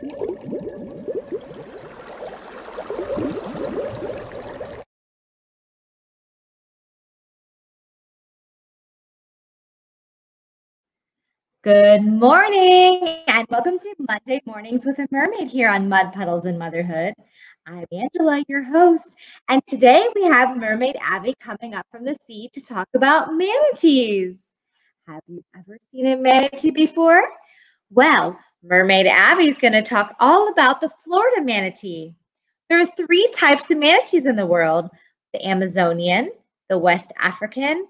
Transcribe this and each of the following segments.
Good morning and welcome to Monday Mornings with a Mermaid here on Mud Puddles and Motherhood. I'm Angela, your host, and today we have Mermaid Avvy coming up from the sea to talk about manatees. Have you ever seen a manatee before? Well, Mermaid Avvy is going to talk all about the Florida manatee. There are three types of manatees in the world: the Amazonian, the West African,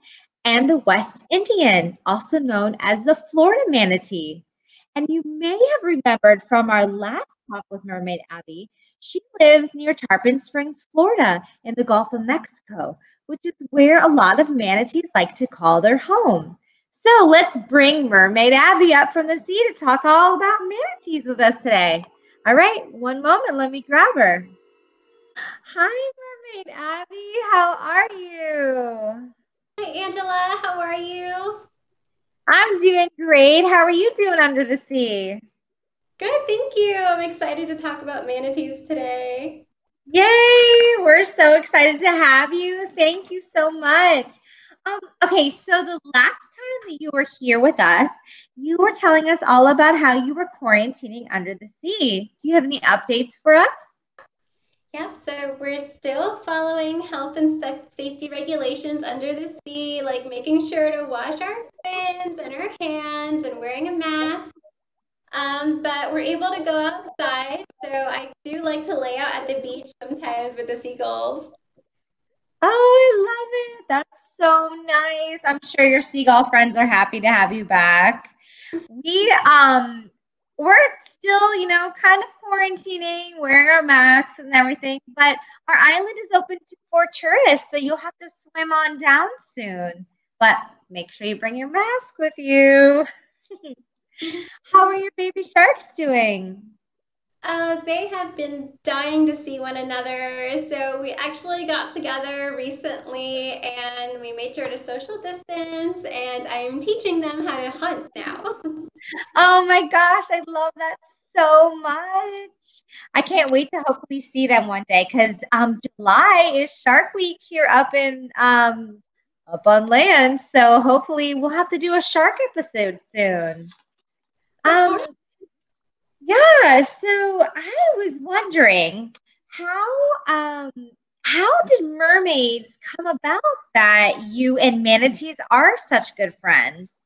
and the West Indian, also known as the Florida manatee. And you may have remembered from our last talk with Mermaid Avvy, she lives near Tarpon Springs, Florida, in the Gulf of Mexico, which is where a lot of manatees like to call their home. So let's bring Mermaid Avvy up from the sea to talk all about manatees with us today. All right, one moment, let me grab her. Hi, Mermaid Avvy, how are you? Hi, Angela. How are you? I'm doing great. How are you doing under the sea? Good, thank you. I'm excited to talk about manatees today. Yay! We're so excited to have you. Thank you so much. Okay, so the last time that you were here with us, you were telling us all about how you were quarantining under the sea. Do you have any updates for us? Yep, so we're still following health and safety regulations under the sea, like making sure to wash our fins and our hands and wearing a mask. But we're able to go outside, so I do like to lay out at the beach sometimes with the seagulls. Oh, I love it. That's so nice. I'm sure your seagull friends are happy to have you back. We're still, kind of quarantining, wearing our masks and everything, but our island is open for tourists, so you'll have to swim on down soon. But make sure you bring your mask with you. How are your baby sharks doing? They have been dying to see one another. So we actually got together recently and we made sure to social distance, and I'm teaching them how to hunt now. Oh my gosh, I love that so much. I can't wait to hopefully see them one day because July is Shark Week here up on land. So hopefully we'll have to do a shark episode soon. Of Um, course. yeah, so I was wondering how um how did mermaids come about that you and manatees are such good friends?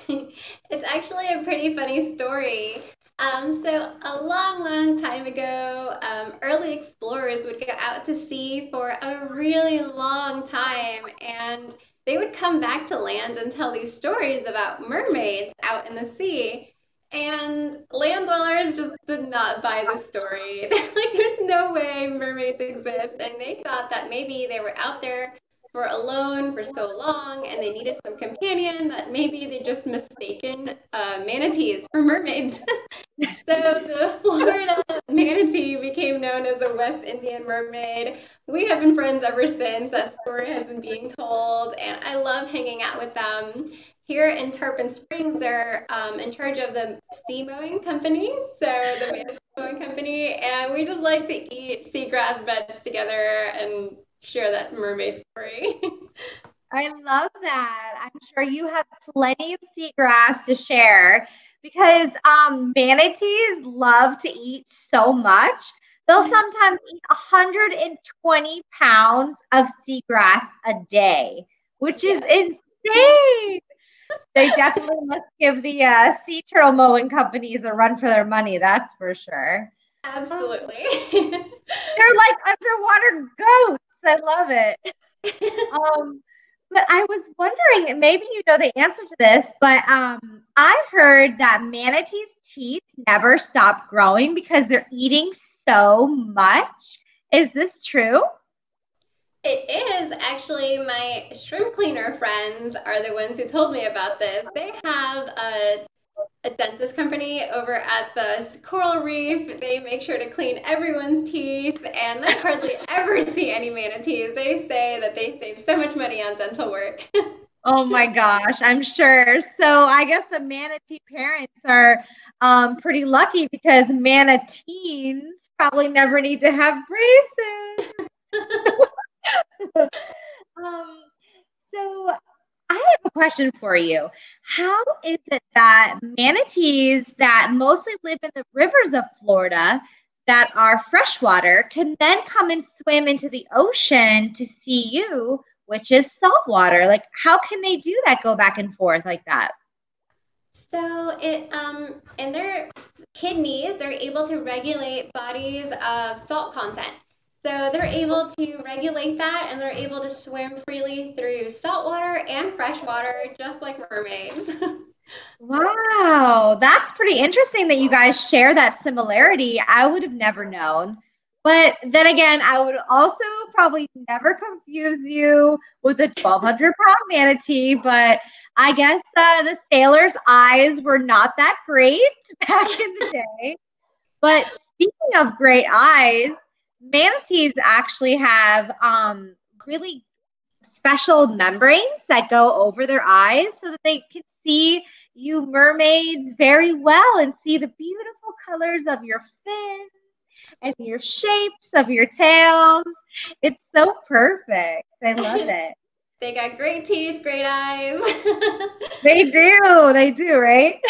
It's actually a pretty funny story. So a long, long time ago, early explorers would go out to sea for a really long time, and they would come back to land and tell these stories about mermaids out in the sea. And land dwellers just did not buy the story. They're like, there's no way mermaids exist. And they thought that maybe they were out there for alone for so long and they needed some companion, that maybe they just mistaken manatees for mermaids. So the Florida manatee became known as a West Indian mermaid. We have been friends ever since. That story has been being told, and I love hanging out with them. Here in Tarpon Springs, they're in charge of the sea mowing company, so the manatee mowing company, and we just like to eat seagrass beds together and share that mermaid story. I love that. I'm sure you have plenty of seagrass to share because manatees love to eat so much. They'll sometimes eat 120 pounds of seagrass a day, which is Yes, insane. They definitely must give the sea turtle mowing companies a run for their money, that's for sure. Um, absolutely. they're like underwater goats. I love it. Um, but I was wondering, and maybe you know the answer to this, but I heard that manatees' teeth never stop growing because they're eating so much. Is this true? It is actually my shrimp cleaner friends are the ones who told me about this. They have a dentist company over at the coral reef. They make sure to clean everyone's teeth, and I hardly ever see any manatees. They say that they save so much money on dental work. Oh my gosh, I'm sure. So I guess the manatee parents are pretty lucky because manatees probably never need to have braces. Um, so I have a question for you. How is it that manatees that mostly live in the rivers of Florida that are freshwater can then come and swim into the ocean to see you, which is saltwater? Like, how can they do that, go back and forth like that? So it in their kidneys, they're able to regulate bodies of salt content. So they're able to regulate that and they're able to swim freely through salt water and fresh water, just like mermaids. Wow, that's pretty interesting that you guys share that similarity. I would have never known. But then again, I would also probably never confuse you with a 1,200-pound manatee. But I guess the sailors' eyes were not that great back in the day. But speaking of great eyes, manatees actually have really special membranes that go over their eyes so that they can see you mermaids very well and see the beautiful colors of your fins and your shapes of your tails. It's so perfect. I love it. They got great teeth, great eyes. They do, right?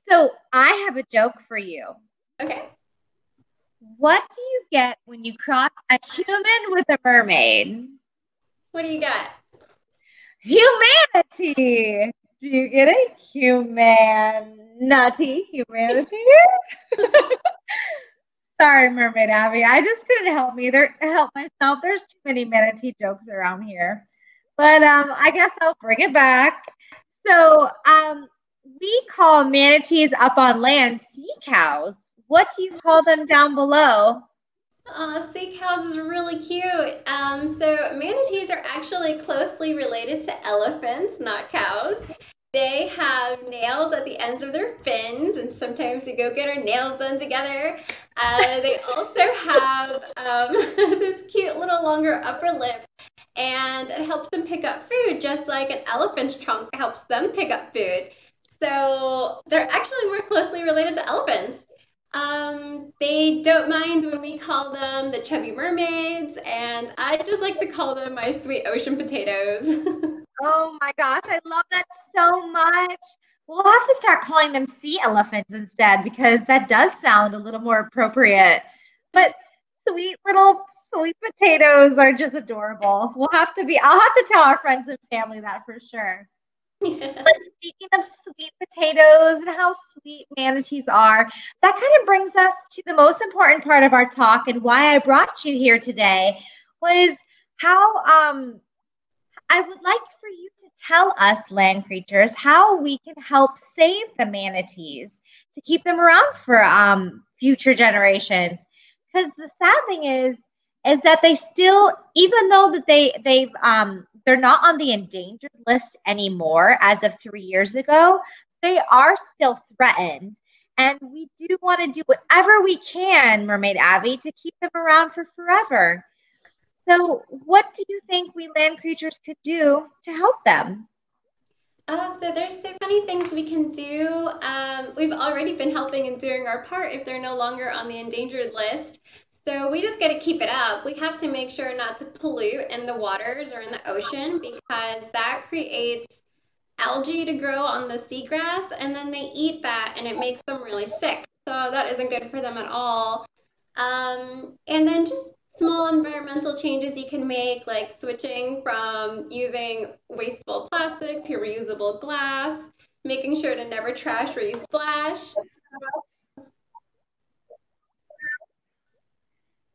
So I have a joke for you. Okay. What do you get when you cross a human with a mermaid? What do you got? Humanity. Do you get it? Humanity. Sorry, Mermaid Abby. I just couldn't help myself. There's too many manatee jokes around here. But I guess I'll bring it back. So we call manatees up on land sea cows. What do you call them down below? Sea cows is really cute. So manatees are actually closely related to elephants, not cows. They have nails at the ends of their fins, and sometimes they go get our nails done together. They also have this cute little longer upper lip, and it helps them pick up food, just like an elephant's trunk helps them pick up food. So they're actually more closely related to elephants. They don't mind when we call them the chubby mermaids, and I just like to call them my sweet ocean potatoes. Oh my gosh, I love that so much. We'll have to start calling them sea elephants instead because that does sound a little more appropriate. But sweet little sweet potatoes are just adorable. I'll have to tell our friends and family that for sure. Yeah. But speaking of sweet potatoes and how sweet manatees are, that kind of brings us to the most important part of our talk and why I brought you here today was how I would like for you to tell us, land creatures, how we can help save the manatees to keep them around for future generations. Because the sad thing is that they still, even though that they're not on the endangered list anymore as of 3 years ago, they are still threatened. And we do want to do whatever we can, Mermaid Abby, to keep them around for forever. So, what do you think we land creatures could do to help them? Oh, so there's so many things we can do. We've already been helping and doing our part if they're no longer on the endangered list. So we just got to keep it up. We have to make sure not to pollute in the waters or in the ocean because that creates algae to grow on the seagrass, and then they eat that and it makes them really sick. So that isn't good for them at all. And then just small environmental changes you can make, like switching from using wasteful plastic to reusable glass, making sure to never trash where you splash.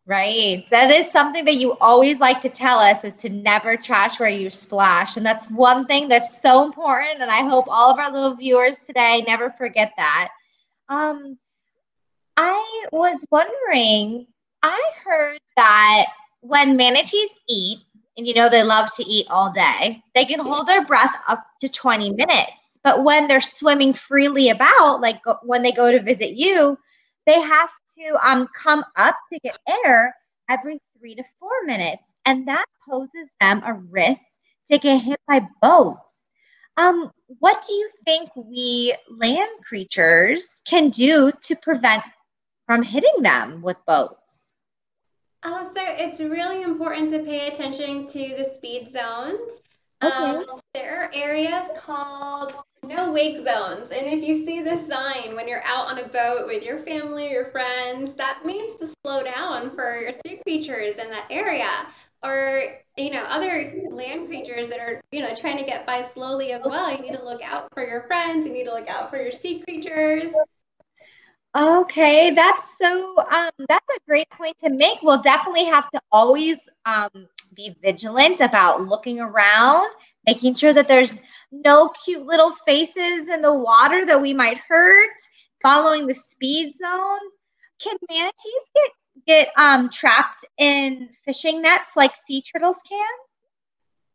Right. That is something that you always like to tell us is to never trash where you splash. And that's one thing that's so important. And I hope all of our little viewers today never forget that. Um, I was wondering, I heard that when manatees eat, and they love to eat all day, they can hold their breath up to 20 minutes. But when they're swimming freely about, like when they go to visit you, they have to come up to get air every 3 to 4 minutes. And that poses them a risk to get hit by boats. What do you think we land creatures can do to prevent from hitting them with boats? So it's really important to pay attention to the speed zones. Okay. There are areas called no wake zones. And if you see the sign when you're out on a boat with your family, your friends, that means to slow down for your sea creatures in that area. Or, other land creatures that are, trying to get by slowly as well. You need to look out for your friends. You need to look out for your sea creatures. Okay, that's a great point to make. We'll definitely have to always be vigilant about looking around, making sure that there's no cute little faces in the water that we might hurt, following the speed zones. Can manatees get trapped in fishing nets like sea turtles can?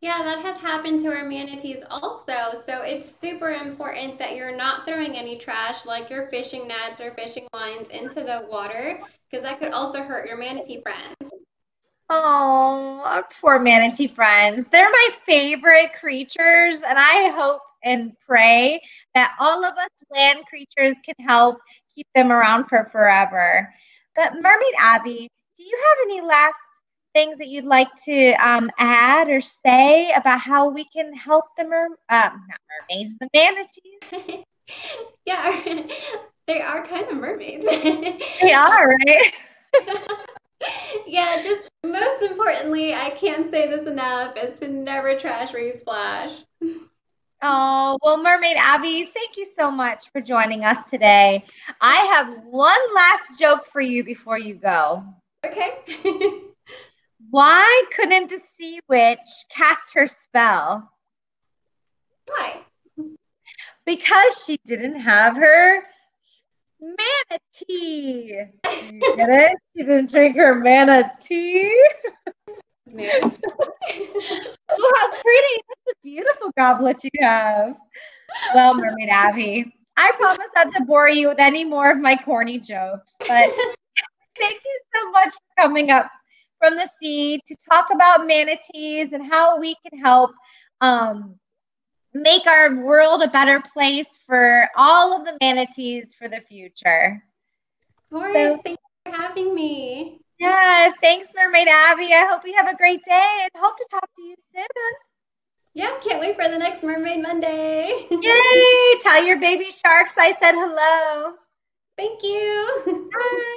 Yeah, that has happened to our manatees also. So it's super important that you're not throwing any trash like your fishing nets or fishing lines into the water because that could also hurt your manatee friends. Oh, our poor manatee friends. They're my favorite creatures, and I hope and pray that all of us land creatures can help keep them around for forever. But Mermaid Abby, do you have any last things that you'd like to add or say about how we can help the not mermaids, the manatees? Yeah, they are kind of mermaids. They are, right? Yeah, just most importantly, I can't say this enough, is to never trash where you splash. Oh, well, Mermaid Abby, thank you so much for joining us today. I have one last joke for you before you go. Okay. Why couldn't the sea witch cast her spell? Why? Because she didn't have her manatee. Do you get it? She didn't drink her manatee. Man. Oh, how pretty. That's a beautiful goblet you have. Well, Mermaid Abby, I promise not to bore you with any more of my corny jokes, but thank you so much for coming up from the sea to talk about manatees and how we can help um, make our world a better place for all of the manatees for the future. Of course, So, thank you for having me. yeah, thanks, Mermaid Abby. I hope you have a great day and hope to talk to you soon. Yeah, can't wait for the next Mermaid Monday. Yay! Tell your baby sharks I said hello. Thank you. Bye.